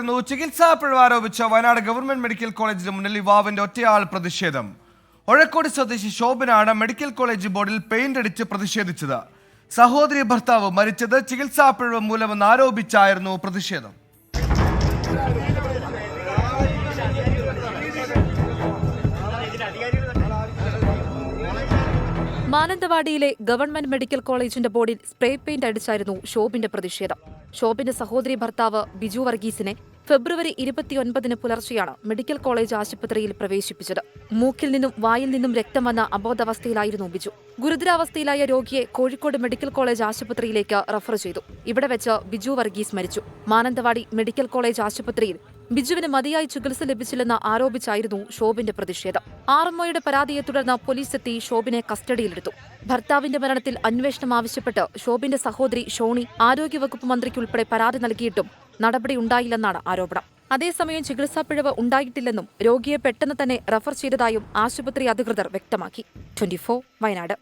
ചികിത്സാ പിഴവ് ആരോപിച്ച Wayanad government medical കോളേജിന് മുന്നിൽ യുവാവിന്റെ ഒറ്റയാൾ പ്രതിഷേധം. ഒഴക്കോട് സ്വദേശി ശോഭനാണ് മെഡിക്കൽ കോളേജ് ബോർഡിൽ പെയിന്റ് അടിച്ച് പ്രതിഷേധിച്ചത്. സഹോദരി ഭർത്താവ് മരിച്ചത് ചികിത്സാ പിഴവ് മൂലമെന്ന് ആരോപിച്ചായിരുന്നു പ്രതിഷേധം. മാനന്തവാടിയിലെ ഗവൺമെന്റ് മെഡിക്കൽ കോളേജിന്റെ ബോർഡിൽ സ്പ്രേ പെയിന്റ് അടിച്ചായിരുന്നു ശോഭിന്റെ പ്രതിഷേധം. ശോഭിന്റെ സഹോദരി ഭർത്താവ് ബിജു വർഗീസിനെ ഫെബ്രുവരി 29 പുലർച്ചെയാണ് മെഡിക്കൽ കോളേജ് ആശുപത്രിയിൽ പ്രവേശിപ്പിച്ചത്. മൂക്കിൽ നിന്നും വായിൽ നിന്നും രക്തം വന്ന അബോധാവസ്ഥയിലായിരുന്നു ബിജു. ഗുരുതരാവസ്ഥയിലായ രോഗിയെ കോഴിക്കോട് മെഡിക്കൽ കോളേജ് ആശുപത്രിയിലേക്ക് റഫർ ചെയ്തു. ഇവിടെ വെച്ച് ബിജു വർഗീസ് മരിച്ചു. മാനന്തവാടി മെഡിക്കൽ കോളേജ് ആശുപത്രിയിൽ ബിജുവിന് മതിയായി ചികിത്സ ലഭിച്ചില്ലെന്ന് ആരോപിച്ചായിരുന്നു ശോഭിന്റെ പ്രതിഷേധം. ആർഎംഒയുടെ പരാതിയെ തുടർന്ന് പോലീസ് എത്തി ശോഭിനെ കസ്റ്റഡിയിലെടുത്തു. ഭർത്താവിന്റെ മരണത്തിൽ അന്വേഷണം ആവശ്യപ്പെട്ട് ശോഭിന്റെ സഹോദരി ഷോണി ആരോഗ്യവകുപ്പ് മന്ത്രിക്കുൾപ്പെടെ പരാതി നൽകിയിട്ടും നടപടിയുണ്ടായില്ലെന്നാണ് ആരോപണം. അതേസമയം ചികിത്സാ പിഴവ് ഉണ്ടായിട്ടില്ലെന്നും രോഗിയെ പെട്ടെന്ന് തന്നെ റഫർ ചെയ്തതായും ആശുപത്രി അധികൃതർ വ്യക്തമാക്കി. 24 വയനാട്.